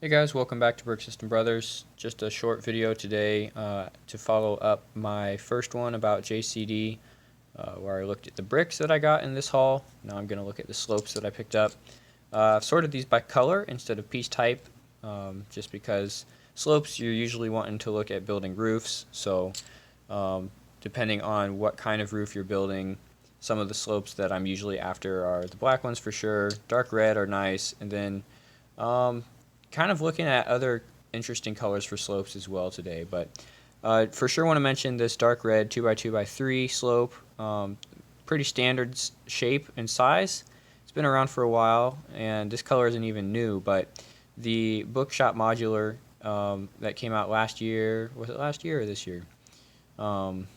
Hey guys, welcome back to Brick System Brothers. Just a short video today to follow up my first one about JCD, where I looked at the bricks that I got in this haul. Now I'm going to look at the slopes that I picked up. I've sorted these by color instead of piece type, just because slopes you're usually wanting to look at building roofs. So depending on what kind of roof you're building, some of the slopes that I'm usually after are the black ones for sure. Dark red are nice, and then um, kind of looking at other interesting colors for slopes as well today. But for sure want to mention this dark red 2x2x3 slope. Pretty standard shape and size. It's been around for a while, and this color isn't even new, but the bookshop modular that came out last year, was it last year or this year? Um,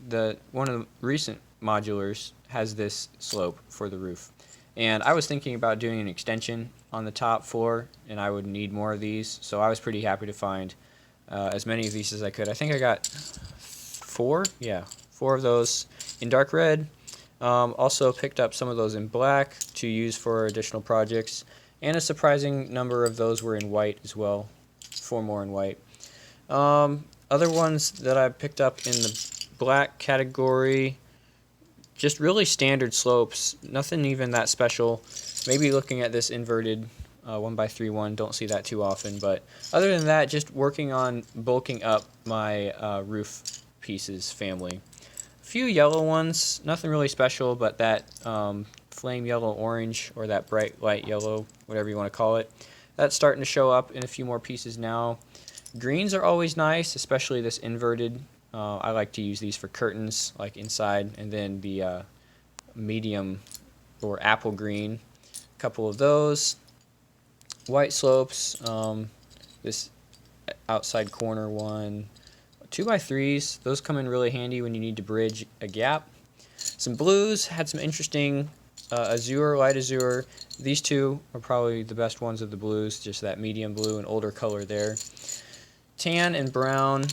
the one of the recent modulars has this slope for the roof. And I was thinking about doing an extension on the top floor, and I would need more of these, so I was pretty happy to find as many of these as I could. I think I got four, yeah, four of those in dark red. Also picked up some of those in black to use for additional projects, and a surprising number of those were in white as well, four more in white. Other ones that I picked up in the black category, just really standard slopes, nothing even that special. Maybe looking at this inverted 1x3 one, don't see that too often, but other than that, just working on bulking up my roof pieces family. A few yellow ones, nothing really special, but that flame yellow orange, or that bright light yellow, whatever you want to call it, that's starting to show up in a few more pieces now. Greens are always nice, especially this inverted. I like to use these for curtains, like inside, and then the medium or apple green, a couple of those. White slopes, this outside corner one, 2x3s, those come in really handy when you need to bridge a gap. Some blues, had some interesting azure, light azure. These two are probably the best ones of the blues, just that medium blue and older color there. Tan and brown.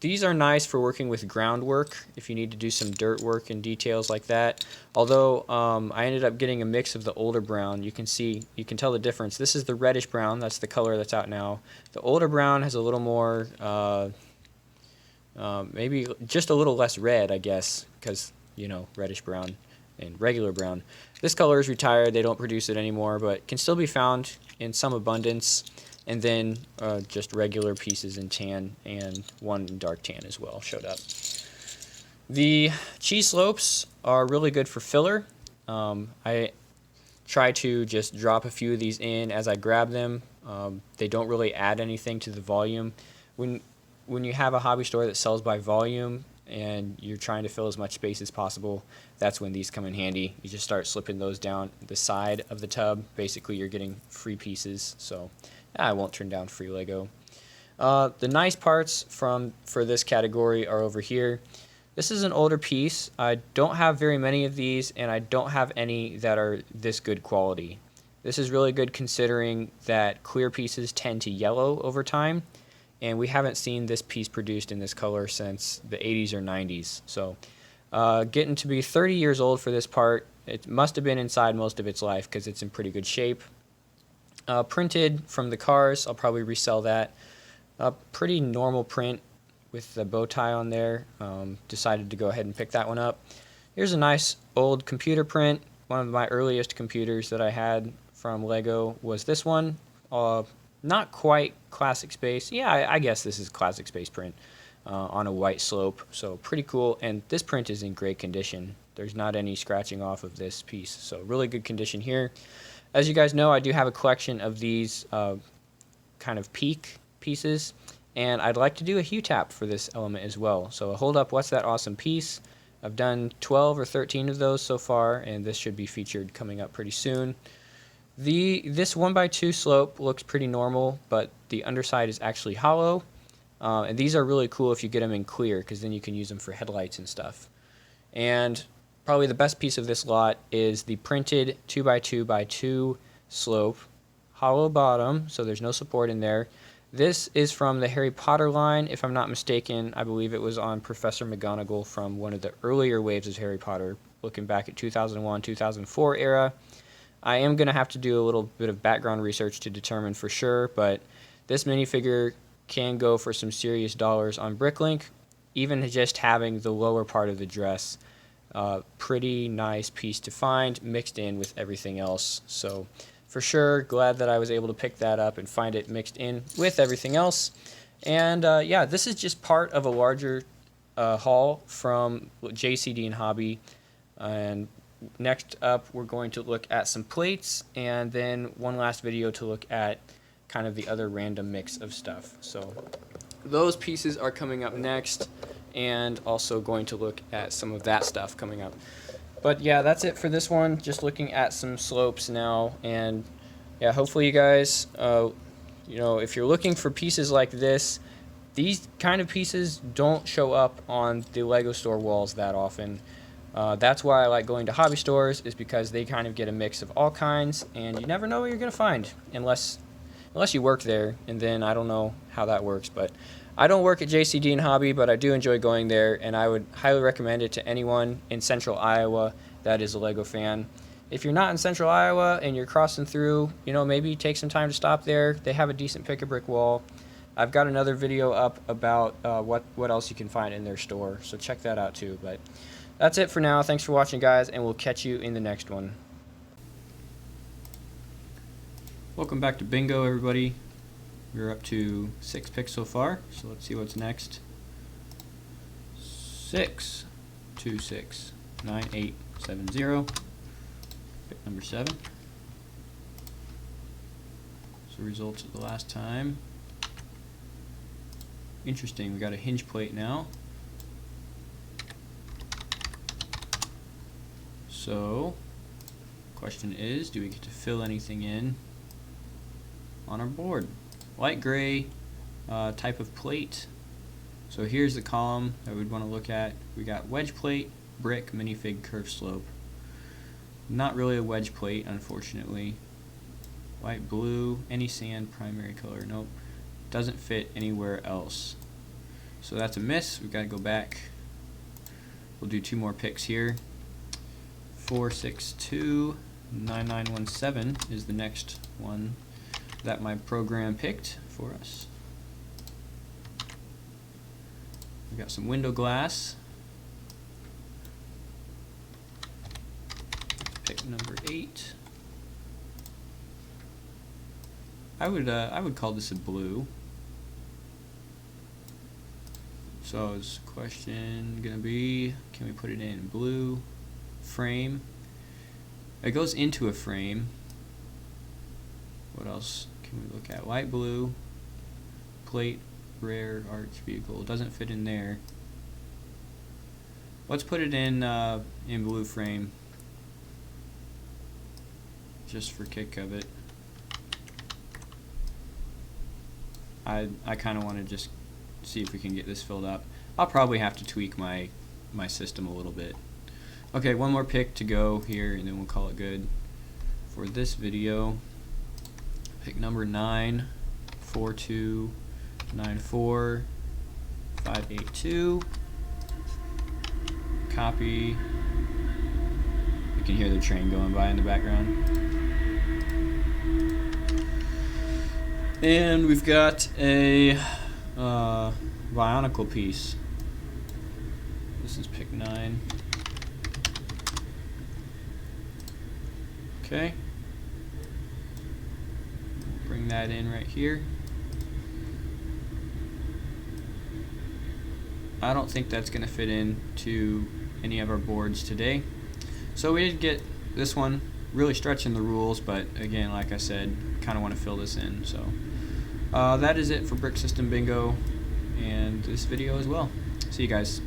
These are nice for working with groundwork if you need to do some dirt work and details like that. Although I ended up getting a mix of the older brown. You can tell the difference. This is the reddish brown. That's the color that's out now. The older brown has a little more, maybe just a little less red, I guess, because, you know, reddish brown and regular brown. This color is retired. They don't produce it anymore, but can still be found in some abundance. And then just regular pieces in tan, and one in dark tan as well showed up. The cheese slopes are really good for filler. I try to just drop a few of these in as I grab them. They don't really add anything to the volume. When you have a hobby store that sells by volume and you're trying to fill as much space as possible, that's when these come in handy. You just start slipping those down the side of the tub. Basically, you're getting free pieces, so I won't turn down free Lego. The nice parts for this category are over here. This is an older piece. I don't have very many of these, and I don't have any that are this good quality. This is really good considering that clear pieces tend to yellow over time, and we haven't seen this piece produced in this color since the 80s or 90s. So getting to be 30 years old for this part. It must have been inside most of its life because it's in pretty good shape. Printed from the cars, I'll probably resell that. Pretty normal print with the bow tie on there. Decided to go ahead and pick that one up. Here's a nice old computer print. One of my earliest computers that I had from Lego was this one. Not quite classic space. Yeah, I guess this is classic space print on a white slope. So pretty cool. And this print is in great condition. There's not any scratching off of this piece. So really good condition here. As you guys know, I do have a collection of these kind of peak pieces, and I'd like to do a hue tap for this element as well. So hold up, what's that awesome piece? I've done 12 or 13 of those so far, and this should be featured coming up pretty soon. This 1x2 slope looks pretty normal, but the underside is actually hollow. And these are really cool if you get them in clear, because then you can use them for headlights and stuff. And probably the best piece of this lot is the printed 2x2x2 slope, hollow bottom, so there's no support in there. This is from the Harry Potter line, if I'm not mistaken. I believe it was on Professor McGonagall from one of the earlier waves of Harry Potter, looking back at 2001, 2004 era. I am going to have to do a little bit of background research to determine for sure, but this minifigure can go for some serious dollars on Bricklink, even just having the lower part of the dress. Pretty nice piece to find mixed in with everything else. So for sure, glad that I was able to pick that up and find it mixed in with everything else. And yeah, this is just part of a larger haul from JCD and Hobby. And next up, we're going to look at some plates, and then one last video to look at kind of the other random mix of stuff. So those pieces are coming up next, and also going to look at some of that stuff coming up. But yeah, that's it for this one. Just looking at some slopes now, and yeah, hopefully you guys, if you're looking for pieces like this, these kind of pieces don't show up on the Lego store walls that often. That's why I like going to hobby stores, is because they kind of get a mix of all kinds, and you never know what you're going to find unless you work there, and then I don't know how that works. But I don't work at JCD and Hobby, but I do enjoy going there, and I would highly recommend it to anyone in central Iowa that is a Lego fan. If you're not in central Iowa and you're crossing through, maybe take some time to stop there. They have a decent pick-a-brick wall. I've got another video up about what else you can find in their store, so check that out too. But that's it for now. Thanks for watching, guys, and we'll catch you in the next one. Welcome back to Bingo, everybody. We're up to 6 picks so far, so let's see what's next. 6, 2, 6, 9, 8, 7, 0. Pick number 7. So results of the last time. Interesting, we got a hinge plate now. So, question is, do we get to fill anything in on our board? Light gray type of plate. So here's the column that we'd want to look at. We got wedge plate, brick, minifig, curved slope. Not really a wedge plate, unfortunately. White, blue, any sand, primary color. Nope. Doesn't fit anywhere else. So that's a miss. We've got to go back. We'll do 2 more picks here. 462 9917 is the next one that my program picked for us. We got some window glass. Pick number 8. I would call this a blue. So is question gonna be, can we put it in blue? Frame. It goes into a frame. What else can we look at? Light blue, plate, rare, arch, vehicle. It doesn't fit in there. Let's put it in blue frame, just for kick of it. I kind of want to just see if we can get this filled up. I'll probably have to tweak my system a little bit. Okay, one more pick to go here, and then we'll call it good for this video. Pick number 9, 4294 582. Copy. You can hear the train going by in the background. And we've got a Bionicle piece. This is pick 9. Okay. Bring that in right here. I don't think that's going to fit into any of our boards today. So we did get this one, really stretching the rules, but again, like I said, kind of want to fill this in. So that is it for Brick System Bingo and this video as well. See you guys.